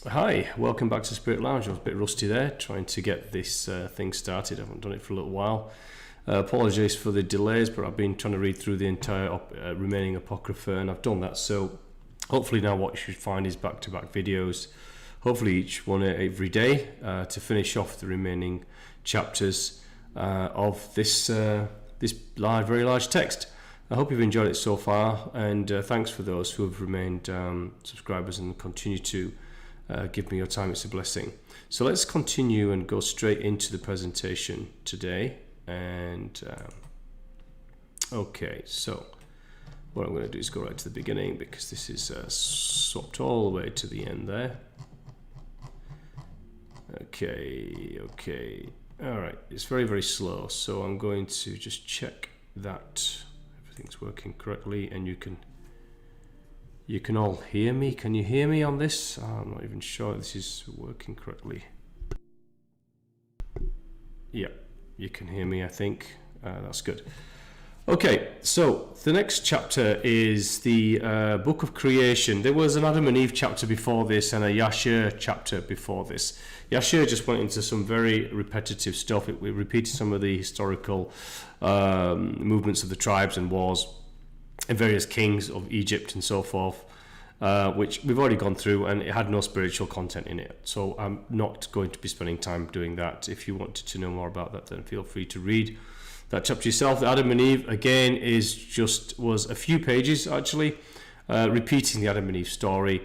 Hi, welcome back to Spirit Lounge. I was a bit rusty there, trying to get this thing started. I haven't done it for a little while. Apologies for the delays, but I've been trying to read through the entire remaining Apocrypha, and I've done that. So hopefully now what you should find is back-to-back videos, hopefully each one every day, to finish off the remaining chapters of this very large text. I hope you've enjoyed it so far, and thanks for those who have remained subscribers and continue to give me your time. It's a blessing. So let's continue and go straight into the presentation today. And okay, so what I'm going to do is go right to the beginning, because this is swapped all the way to the end there. Okay, all right, it's very slow, so I'm going to just check that everything's working correctly, and you can all hear me. Can you hear me on this? I'm not even sure this is working correctly. Yeah, you can hear me, I think. That's good. Okay, so the next chapter is the book of creation. There was an Adam and Eve chapter before this and a Yashar chapter before this. Yashar just went into some very repetitive stuff. We repeated some of the historical movements of the tribes and wars and various kings of Egypt and so forth, which we've already gone through, and it had no spiritual content in it. So I'm not going to be spending time doing that. If you wanted to know more about that, then feel free to read that chapter yourself. The Adam and Eve, again, was a few pages, actually, repeating the Adam and Eve story.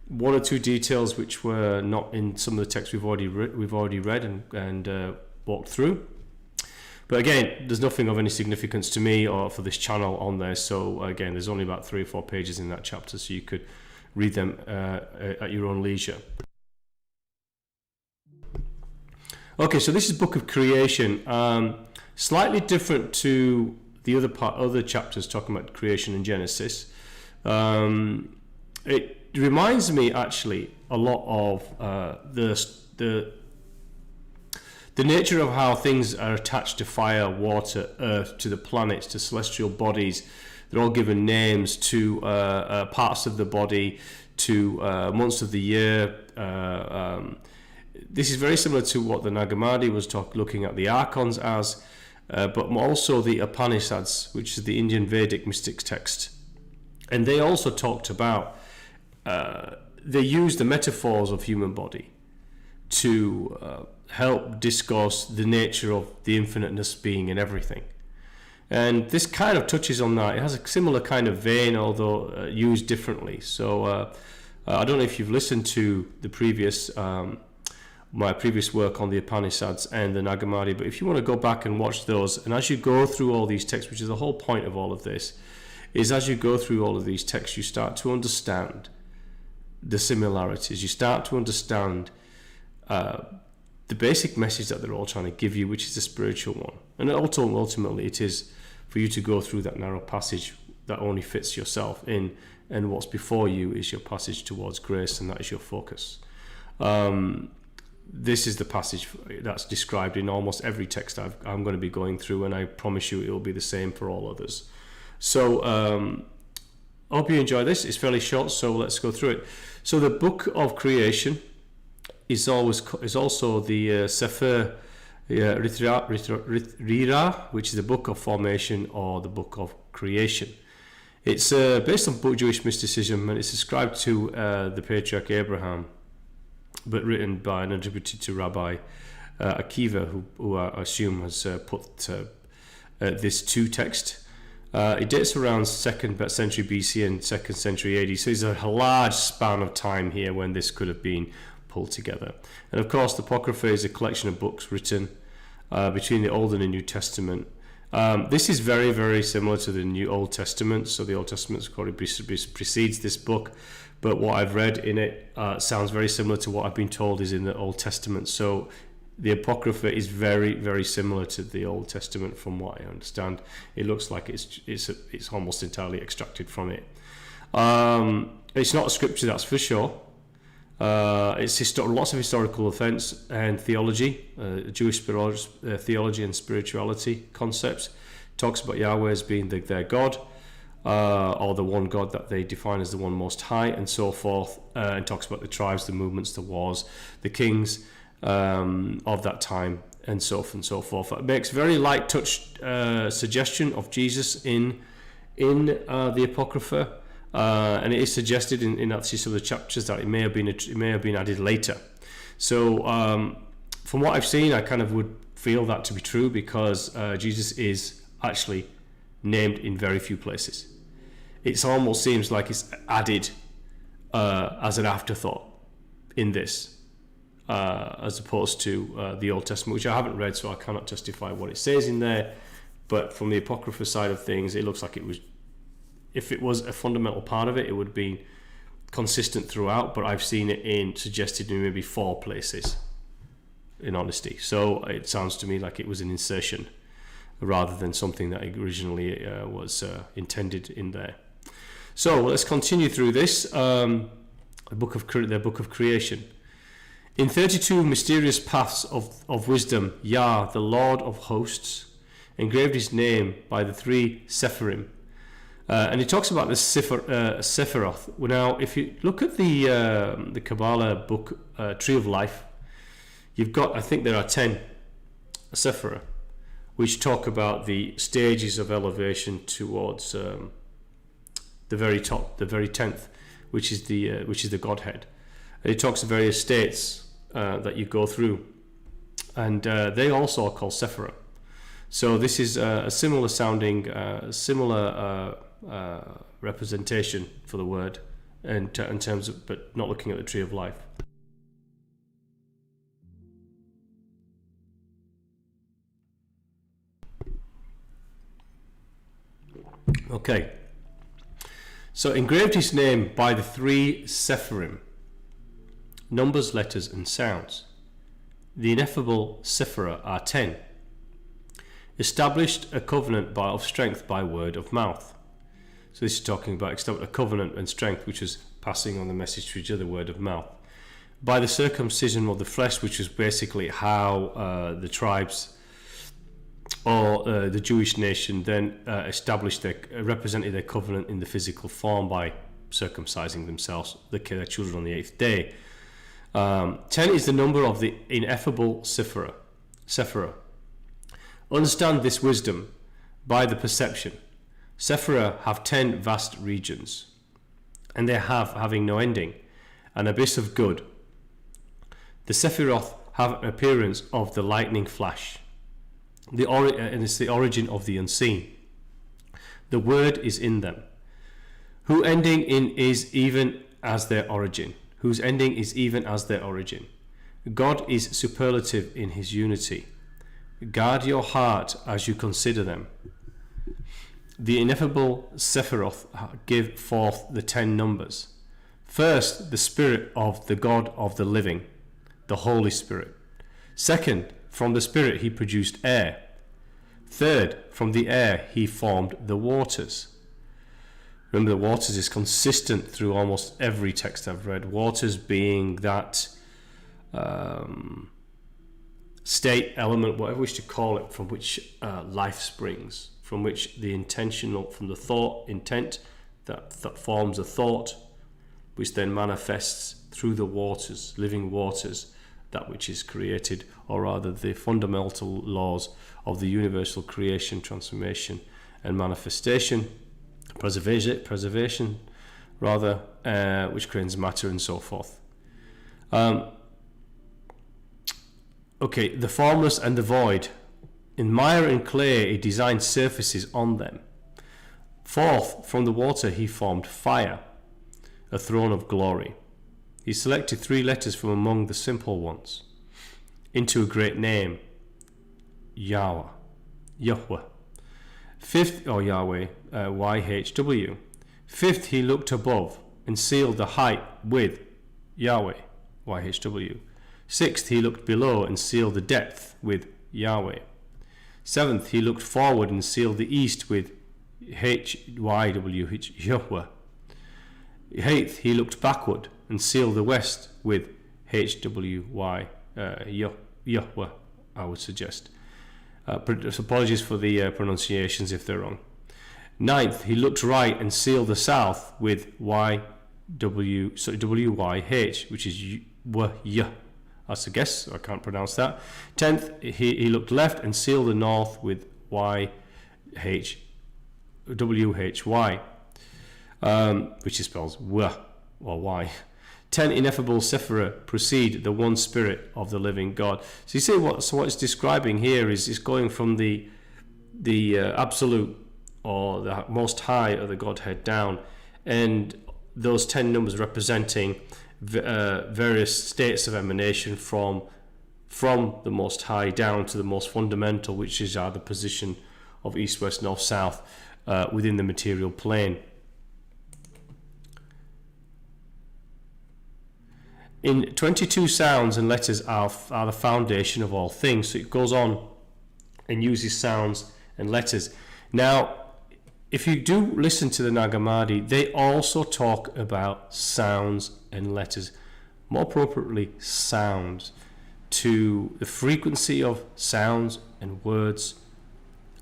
One or two details which were not in some of the texts we've already read and walked through. But again, there's nothing of any significance to me or for this channel on there. So again, there's only about 3 or 4 pages in that chapter, so you could read them at your own leisure. Okay, so this is Book of Creation. Slightly different to the other chapters talking about creation in Genesis. It reminds me actually a lot of the nature of how things are attached to fire, water, earth, to the planets, to celestial bodies. They're all given names to parts of the body, to months of the year. This is very similar to what the Nag Hammadi was looking at the archons as, but also the Upanishads, which is the Indian Vedic mystic text. And they also talked about, they used the metaphors of human body to help discourse the nature of the infiniteness being in everything. And this kind of touches on that. It has a similar kind of vein, although used differently. So I don't know if you've listened to the previous my previous work on the Upanishads and the Nag Hammadi, but if you want to go back and watch those, and as you go through all these texts, which is the whole point of all of this, is as you go through all of these texts, you start to understand the similarities. You start to understand the basic message that they're all trying to give you, which is the spiritual one. And ultimately it is for you to go through that narrow passage that only fits yourself in, and what's before you is your passage towards grace, and that is your focus. This is the passage that's described in almost every text I'm going to be going through, and I promise you it will be the same for all others. So I hope you enjoy this. It's fairly short, so let's go through it. So the book of creation is also the Sefer Yetrirah, which is the book of formation or the book of creation. It's based on Jewish Mysticism, and it's ascribed to the patriarch Abraham, but written by and attributed to Rabbi Akiva, who I assume has put this to text. It dates around 2nd century BC and 2nd century AD, so there's a large span of time here when this could have been pulled together. And of course, the Apocrypha is a collection of books written between the Old and the New Testament. This is very similar to the Old Testament, so the Old Testament precedes this book, but what I've read in it sounds very similar to what I've been told is in the Old Testament. So the Apocrypha is very similar to the Old Testament from what I understand. It looks like it's almost entirely extracted from it. It's not a scripture, that's for sure. It's lots of historical events and theology, Jewish theology and spirituality concepts. Talks about Yahweh as being their God. or the one God that they define as the one most high, and so forth, and talks about the tribes, the movements, the wars, the kings of that time, and so forth and so forth. It makes very light touch suggestion of Jesus in the Apocrypha, and it is suggested in actually some of the chapters that it may have been added later. So from what I've seen, I kind of would feel that to be true, because Jesus is actually named in very few places. It almost seems like it's added as an afterthought in this, as opposed to the Old Testament, which I haven't read, so I cannot justify what it says in there. But from the Apocrypha side of things, it looks like it was, if it was a fundamental part of it, it would be consistent throughout, but I've seen it suggested in maybe 4 places, in honesty. So it sounds to me like it was an insertion rather than something that originally was intended in there. So let's continue through this, the book of creation. In 32 mysterious paths of wisdom, Yah, the Lord of hosts, engraved his name by the 3 Sephirim. And he talks about the Sephiroth. Now, if you look at the Kabbalah book, Tree of Life, you've got, I think there are 10 Sephirah, which talk about the stages of elevation towards the very top, the very 10th, which is the Godhead. And it talks of various states that you go through, and they also are called Sephirah. So this is a similar sounding, representation for the word, in terms of, but not looking at the Tree of Life. Okay. So engraved his name by the 3 Sephirim, numbers, letters, and sounds. The ineffable Sephirah are 10. Established a covenant of strength by word of mouth. So this is talking about a covenant and strength, which is passing on the message to each other, word of mouth. By the circumcision of the flesh, which is basically how the tribes or the Jewish nation then represented their covenant in the physical form by circumcising themselves, their children, on the 8th day. 10 is the number of the ineffable Sephirah. Understand this wisdom by the perception. Sephirah have 10 vast regions, and they having no ending, an abyss of good. The Sephiroth have an appearance of the lightning flash, and it's the origin of the unseen. The word is in them, whose ending is even as their origin. God is superlative in his unity. Guard your heart as you consider them. The ineffable Sephiroth give forth the 10 numbers. First, the Spirit of the God of the living, the Holy Spirit. Second, from the Spirit he produced air. Third, from the air he formed the waters. Remember, the waters is consistent through almost every text I've read. Waters being that state, element, whatever you wish to call it, from which life springs, from which from the thought, intent that forms a thought, which then manifests through the waters, living waters, that which is created, or rather the fundamental laws of the universal creation, transformation, and manifestation, preservation, rather, which creates matter and so forth. Okay, the formless and the void. In mire and clay he designed surfaces on them. Fourth, from the water he formed fire, a throne of glory. He selected 3 letters from among the simple ones into a great name, Yahweh. Fifth, or Yahweh, YHW. Fifth, he looked above and sealed the height with Yahweh, YHW. Sixth, he looked below and sealed the depth with Yahweh. Seventh, he looked forward and sealed the east with HYW, Yahweh. Eighth, he looked backward and sealed the west with HWY, Yahweh, I would suggest. Apologies for the pronunciations if they're wrong. Ninth, he looked right and sealed the south with WYH, which is Y. That's a guess, I can't pronounce that. 10th, he looked left and sealed the north with WHY, which is spelled W or Y. 10, ineffable Sefer proceed, the one spirit of the living God. So you see what it's describing here is going from the absolute or the most high of the Godhead down, and those 10 numbers representing various states of emanation from the most high down to the most fundamental, which is the position of east, west, north, south within the material plane. In 22 sounds and letters are the foundation of all things. So it goes on and uses sounds and letters. Now, if you do listen to the Nag Hammadi, they also talk about sounds and letters, more appropriately sounds, to the frequency of sounds and words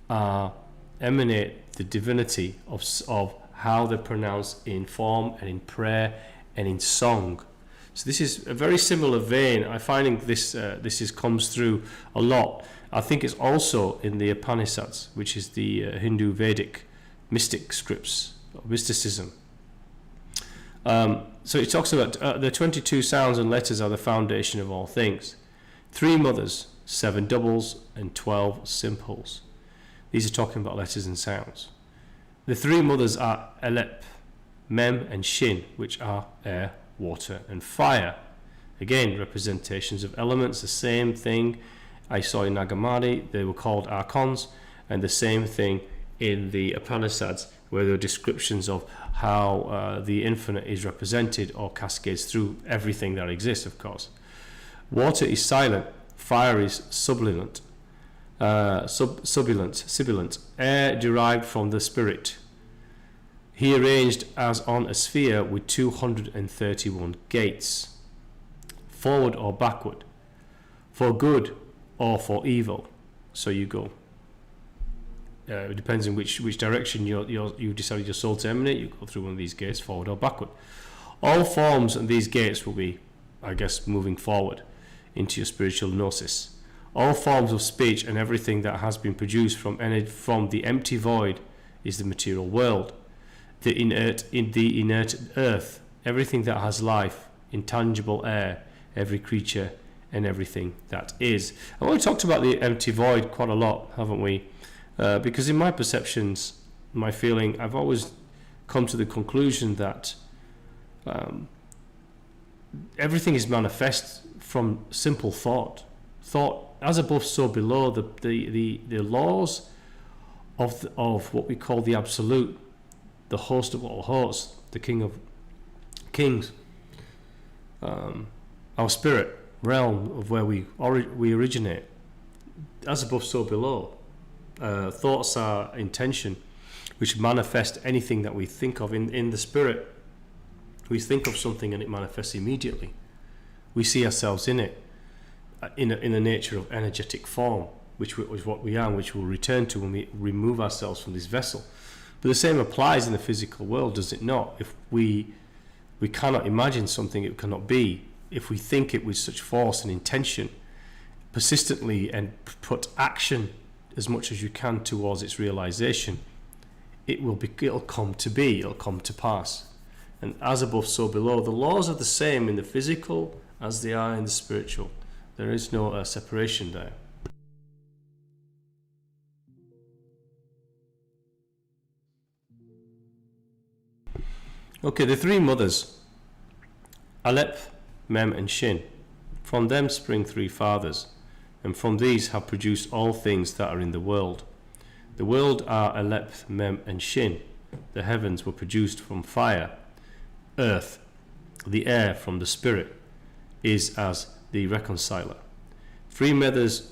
emanate the divinity of how they're pronounced in form and in prayer and in song. So this is a very similar vein. I'm finding this comes through a lot. I think it's also in the Upanishads, which is the Hindu Vedic mystic scripts, or mysticism. So it talks about the 22 sounds and letters are the foundation of all things. 3 mothers, 7 doubles, and 12 simples. These are talking about letters and sounds. The 3 mothers are Alep, Mem, and Shin, which are air, water, and fire. Again, representations of elements, the same thing I saw in Nag Hammadi. They were called archons, and the same thing in the Upanishads, where there are descriptions of how the infinite is represented or cascades through everything that exists, of course. Water is silent, fire is sibilant, air derived from the spirit. He arranged as on a sphere with 231 gates, forward or backward, for good or for evil. So you go. It depends on which direction you decided your soul to emanate. You go through one of these gates, forward or backward. All forms of these gates will be, I guess, moving forward into your spiritual gnosis. All forms of speech and everything that has been produced from the empty void is the material world. The inert earth, everything that has life, intangible air, every creature and everything that is. And we've talked about the empty void quite a lot, haven't we? Because in my perceptions, my feeling, I've always come to the conclusion that everything is manifest from simple thought. Thought, as above, so below. The laws of what we call the absolute, the host of all hosts, the king of kings, our spirit realm of where we originate, as above, so below. Thoughts are intention, which manifest anything that we think of in the spirit. We think of something and it manifests immediately. We see ourselves in it, in the nature of energetic form, which is what we are, and which we'll return to when we remove ourselves from this vessel. But the same applies in the physical world, does it not? If we cannot imagine something it cannot be, if we think it with such force and intention, persistently, and put action as much as you can towards its realization, it'll come to be, it'll come to pass. And as above, so below. The laws are the same in the physical as they are in the spiritual. There is no separation there. Okay, the 3 mothers, Alep, Mem, and Shin. From them spring 3 fathers, and from these have produced all things that are in the world. The world are Alep, Mem, and Shin. The heavens were produced from fire. Earth, the air from the spirit, is as the reconciler. 3 mothers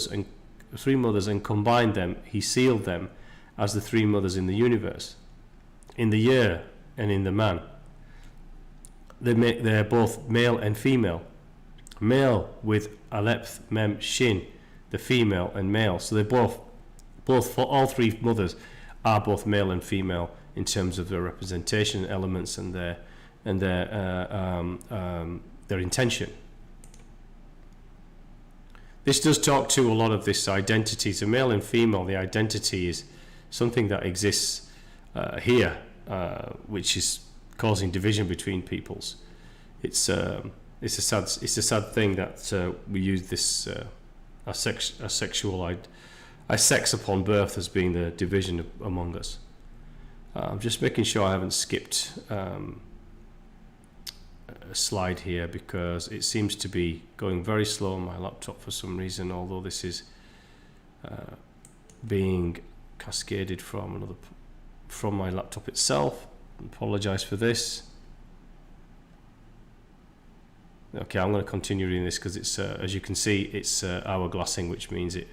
and combined them, he sealed them as the 3 mothers in the universe, in the year and in the man. They're both male and female. Male with Alep, Mem, Shin, the female and male. So they're both for all 3 mothers are both male and female in terms of their representation elements and their intention. This does talk to a lot of this identity. So male and female, the identity is something that exists here, which is causing division between peoples. It's a sad thing that we use this sex upon birth as being the division among us. I'm just making sure I haven't skipped a slide here, because it seems to be going very slow on my laptop for some reason, although this is being cascaded from my laptop itself. I apologize for this. Okay, I'm going to continue reading this because it's as you can see, it's hourglassing, which means it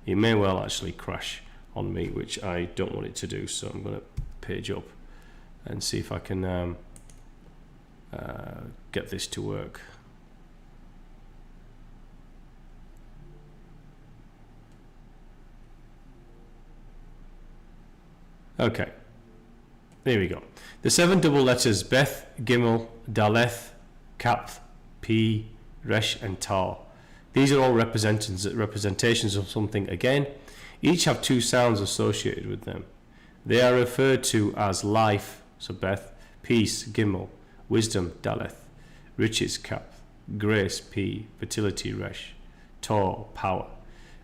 may well actually crash on me, which I don't want it to do. So I'm going to page up and see if I can get this to work. Okay, there we go. The 7 double letters Beth, Gimel, Daleth, Kaph, P, Resh and Tar. These are all representations of something again. Each have 2 sounds associated with them. They are referred to as life, so Beth, peace, Gimel, wisdom, Daleth, riches, Kaph, grace, P, fertility, Resh, Tar, power.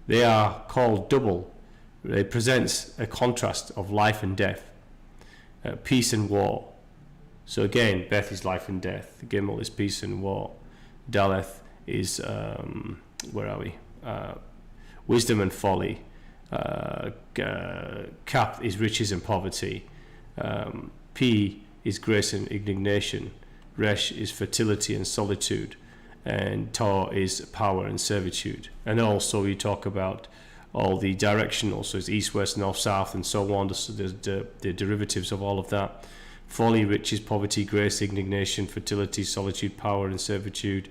They are called double. It presents a contrast of life and death, peace and war. So again, Beth is life and death, Gimel is peace and war, Daleth is where are we? Wisdom and folly. Kaph is riches and poverty. P is grace and indignation. Resh is fertility and solitude. And Tar is power and servitude. And also we talk about all the directional, so it's east, west, north, south, and so on. The derivatives of all of that. Folly, riches, poverty, grace, indignation, fertility, solitude, power, and servitude.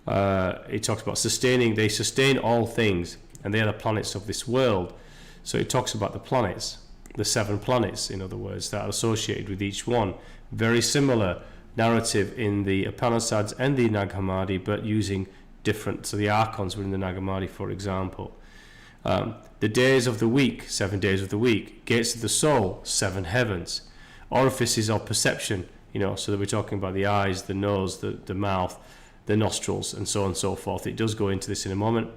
It talks about sustaining. They sustain all things, and they are the planets of this world. So it talks about the planets, the 7 planets, in other words, that are associated with each one. Very similar narrative in the Upanishads and the Nag Hammadi, but using different. So the archons were in the Nag Hammadi, for example. The days of the week, 7 days of the week. Gates of the soul, 7 heavens. Orifices of perception, so that we're talking about the eyes, the nose, the mouth, the nostrils, and so on and so forth. It does go into this in a moment.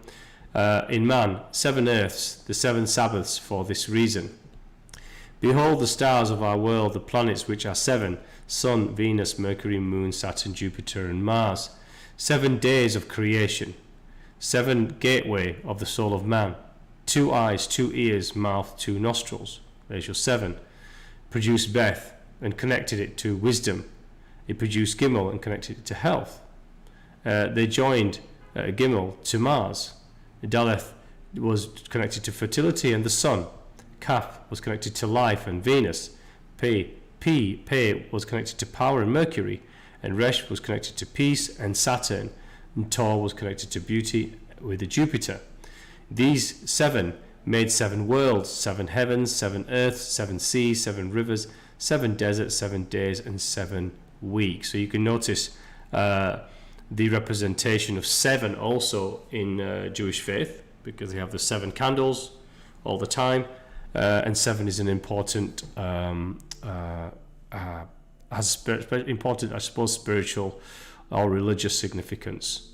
In man, 7 earths, the 7 Sabbaths for this reason. Behold the stars of our world, the planets which are 7, Sun, Venus, Mercury, Moon, Saturn, Jupiter, and Mars. 7 days of creation. 7 gateway of the soul of man. 2 eyes, 2 ears, mouth, 2 nostrils. There's your 7. Produced Beth and connected it to wisdom. It produced Gimel and connected it to health. They joined Gimel to Mars. Daleth was connected to fertility and the sun. Kaph was connected to life and Venus. Pe was connected to power and Mercury. And Resh was connected to peace and Saturn. And Tar was connected to beauty with the Jupiter. These 7 made 7 worlds, 7 heavens, 7 earths, 7 seas, 7 rivers, 7 deserts, 7 days, and 7 weeks. So you can notice the representation of 7 also in Jewish faith, because they have the 7 candles all the time, and 7 is an important, important, I suppose, spiritual or religious significance.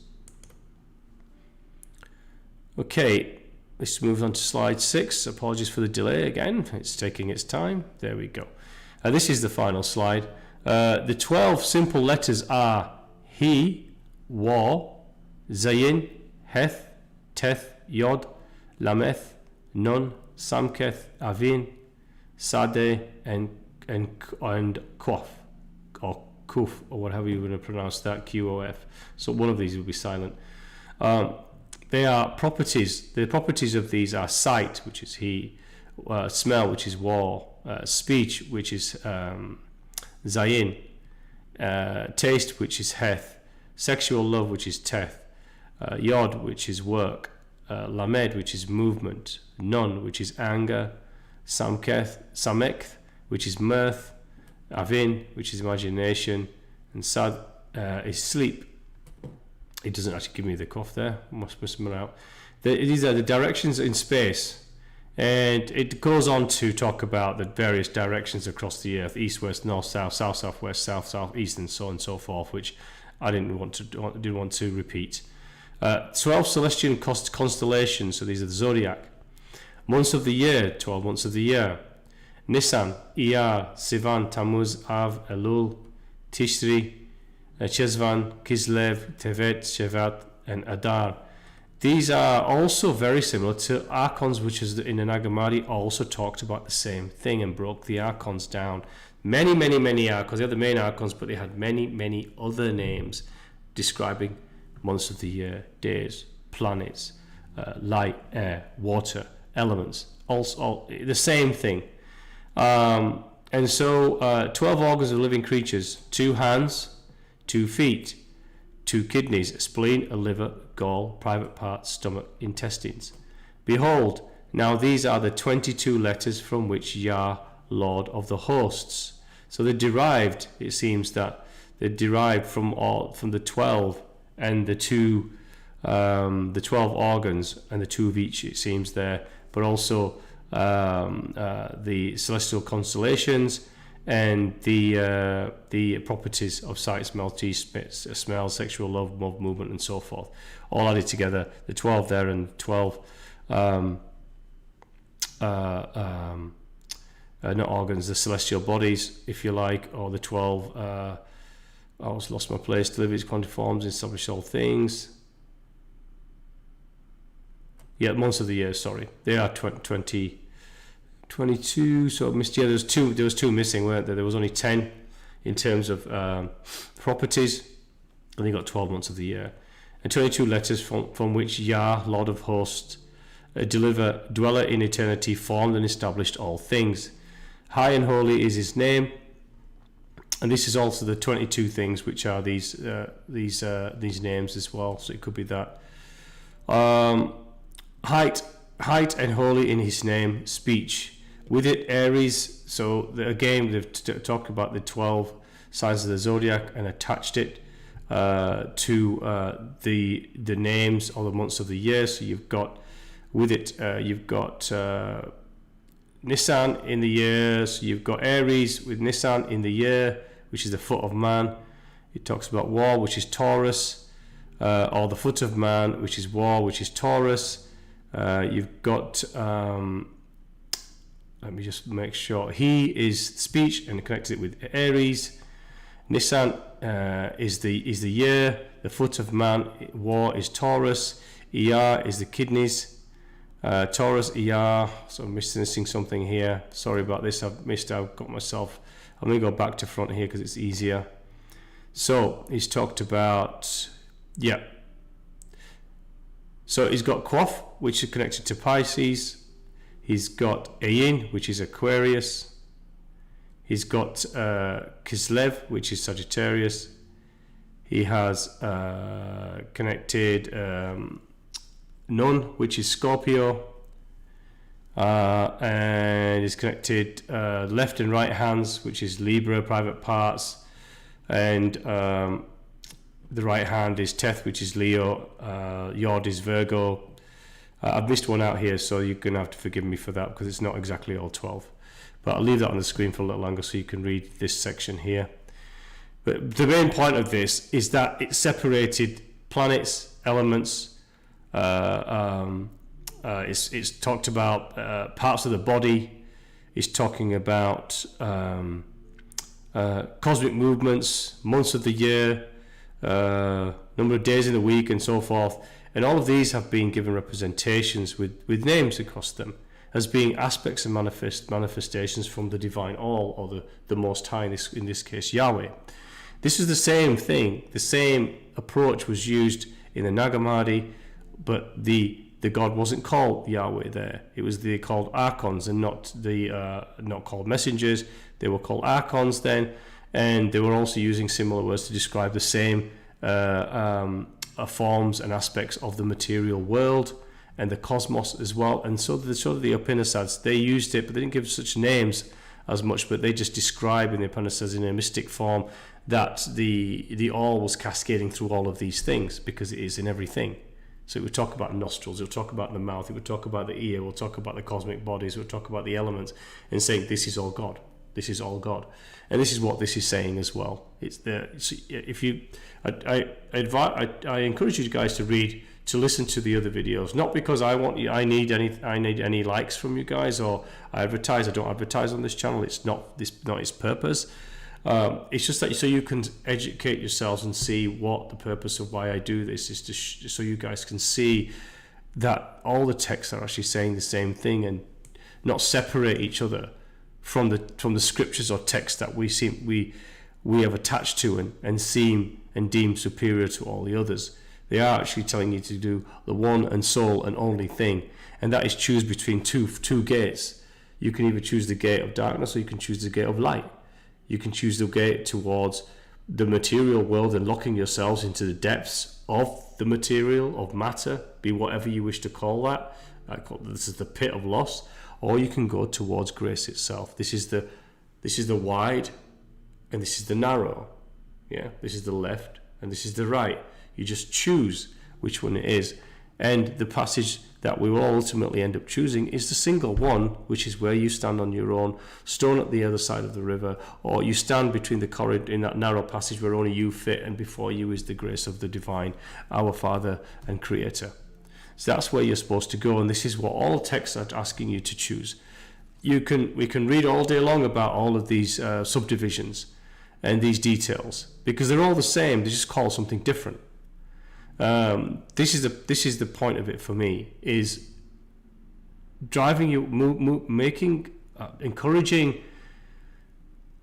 Okay, let's move on to slide 6. Apologies for the delay again. It's taking its time. There we go. This is the final slide. The 12 simple letters are He, Wa, Zayin, Heth, Teth, Yod, Lameth, Nun, Samketh, Avin, Sadeh, and Kof, or Kuf, or whatever you want to pronounce that, QOF. So one of these will be silent. They are properties. The properties of these are sight, which is He, smell, which is Wa, speech, which is Zayin, taste, which is Heth, sexual love, which is Teth, Yod, which is work, Lamed, which is movement, Nun, which is anger, Samekth, which is mirth, Avin, which is imagination, and Sad is sleep. It doesn't actually give me the cough there. Must miss them out. These are the directions in space, and it goes on to talk about the various directions across the earth: east, west, north, south, south, south, west, south, south, east, and so on and so forth. Which I didn't want to repeat. 12 celestial constellations. So these are the zodiac. Months of the year. 12 months of the year. Nisan, Iyar, Sivan, Tammuz, Av, Elul, Tishri, Cheshvan, Kislev, Tevet, Shevat, and Adar. These are also very similar to archons, which is in the Nag Hammadi also talked about the same thing and broke the archons down. Many archons. They had the main archons, but they had many other names describing months of the year, days, planets, light, air, water, elements. Also the same thing. And so 12 organs of living creatures: 2 hands, 2 feet, 2 kidneys, a spleen, a liver, gall, private parts, stomach, intestines. Behold, now these are the 22 letters from which Yah, Lord of the hosts. So they derived, it seems that they derived from the 12 and the 12 organs and the 2 of each, it seems there, but also the celestial constellations and the properties of sight, smell, taste, smell, sexual love, movement, and so forth, all added together. The 12 there and 12 not organs, the celestial bodies, if you like, or the 12. I always lost my place. Delivers, quantity forms, establish all things. Yeah, months of the year. Sorry, they are 22. So I missed. Yeah, there was two missing, weren't there? There was only 10 in terms of properties, and they got 12 months of the year, and 22 letters from which Yah, Lord of hosts, dweller in eternity, formed and established all things. High and holy is his name, and this is also the 22 things which are these names as well. So it could be that height and holy in his name, speech with it Aries. So again they've talked about the 12 signs of the zodiac and attached it to the names or the months of the year. So you've got with it you've got Nisan in the year, so you've got Aries with Nisan in the year, which is the foot of man. It talks about war, which is Taurus, or the foot of man, which is war, which is Taurus. You've got let me just make sure, he is speech and connects it with Aries. Nisan is the year, the foot of man, war is Taurus, Iyar is the kidneys, Taurus, Iyar. So I'm missing something here, I'm going to go back to front here because it's easier. So he's talked about, so he's got Quoth, which is connected to Pisces. He's got Ayin, which is Aquarius. He's got Kislev, which is Sagittarius. He has connected Nun, which is Scorpio. And he's connected left and right hands, which is Libra, private parts. And the right hand is Teth, which is Leo. Yod is Virgo. I've missed one out here, so you're going to have to forgive me for that because it's not exactly all 12. But I'll leave that on the screen for a little longer so you can read this section here. But the main point of this is that it separated planets, elements. It's talked about parts of the body. It's talking about cosmic movements, months of the year, number of days in the week, and so forth. And all of these have been given representations with names across them as being aspects and manifestations from the divine all, or the Most High, in this case Yahweh. This is the same thing. The same approach was used in the Nag Hammadi, but the god wasn't called Yahweh there. It was called archons, and not called messengers. They were called archons then, and they were also using similar words to describe the same forms and aspects of the material world, and the cosmos as well. And so the Upanishads, they used it, but they didn't give such names as much, but they just describe in the Upanishads in a mystic form that the all was cascading through all of these things, because it is in everything. So it would talk about nostrils, it would talk about the mouth, it would talk about the ear, it would talk about the cosmic bodies, it would talk about the elements, and saying this is all God. This is all God, and this is what this is saying as well. It's the if you, I encourage you guys to listen to the other videos, not because I need any likes from you guys, or I don't advertise on this channel. It's not its purpose. It's just that so you can educate yourselves and see what the purpose of why I do this is, so you guys can see that all the texts are actually saying the same thing, and not separate each other from the scriptures or texts that we have attached to and seem and deem superior to all the others. They are actually telling you to do the one and sole and only thing, and that is choose between two gates. You can either choose the gate of darkness, or you can choose the gate of light. You can choose the gate towards the material world and locking yourselves into the depths of the material, of matter, be whatever you wish to call that. This is the pit of loss. Or you can go towards grace itself. This is the wide, and this is the narrow. Yeah, this is the left, and this is the right. You just choose which one it is. And the passage that we will ultimately end up choosing is the single one, which is where you stand on your own, stone at the other side of the river, or you stand between the corridor in that narrow passage where only you fit, and before you is the grace of the divine, our Father and Creator. So that's where you're supposed to go, and this is what all texts are asking you to choose. We can read all day long about all of these subdivisions and these details, because they're all the same. They just call something different. This is the point of it for me, is driving you, encouraging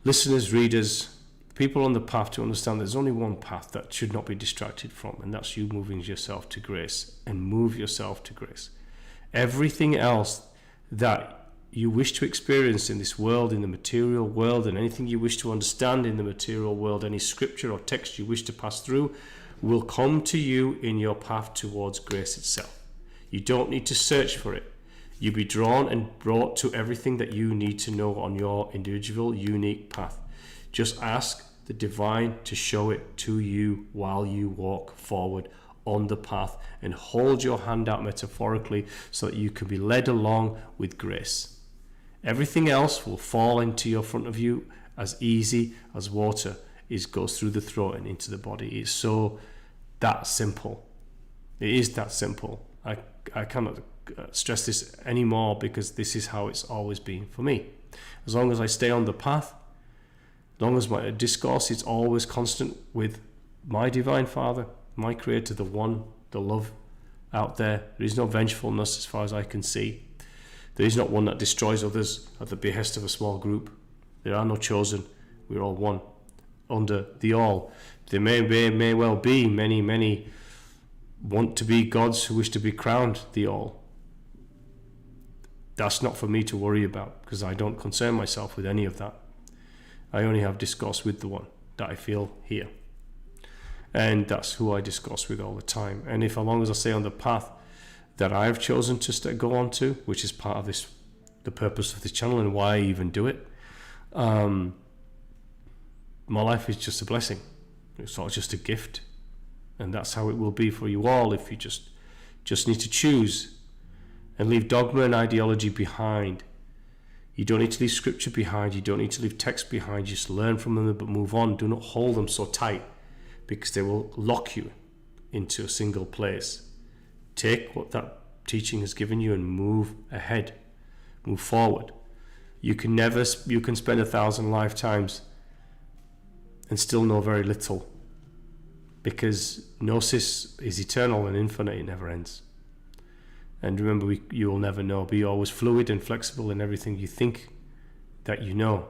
listeners, readers, people on the path to understand there's only one path that should not be distracted from, and that's you moving yourself to grace, and move yourself to grace. Everything else that you wish to experience in this world, in the material world, and anything you wish to understand in the material world, any scripture or text you wish to pass through, will come to you in your path towards grace itself. You don't need to search for it. You'll be drawn and brought to everything that you need to know on your individual, unique path. Just ask the divine to show it to you while you walk forward on the path, and hold your hand out metaphorically so that you can be led along with grace. Everything else will fall into your front of you as easy as water goes through the throat and into the body. It's so that simple. It is that simple. I cannot stress this anymore, because this is how it's always been for me. As long as I stay on the path, as long as my discourse is always constant with my divine Father, my Creator, the one, the love out there. There is no vengefulness as far as I can see. There is not one that destroys others at the behest of a small group. There are no chosen. We're all one under the all. There may well be many want to be gods who wish to be crowned the all. That's not for me to worry about, because I don't concern myself with any of that. I only have discourse with the one that I feel here, and that's who I discourse with all the time. And if, as long as I stay on the path that I've chosen to go on to, which is part of this, the purpose of this channel and why I even do it, my life is just a blessing. It's not just a gift, and that's how it will be for you all if you just need to choose and leave dogma and ideology behind. You don't need to leave scripture behind. You don't need to leave text behind. Just learn from them, but move on. Do not hold them so tight, because they will lock you into a single place. Take what that teaching has given you and move ahead, move forward. You can spend 1,000 lifetimes and still know very little, because gnosis is eternal and infinite. It never ends. And remember, you will never know. Be always fluid and flexible in everything you think that you know,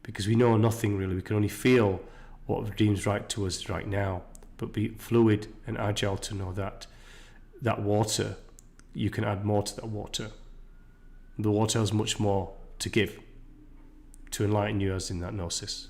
because we know nothing really. We can only feel what seems right to us right now, but be fluid and agile to know that water, you can add more to that water. The water has much more to give to enlighten you as in that gnosis.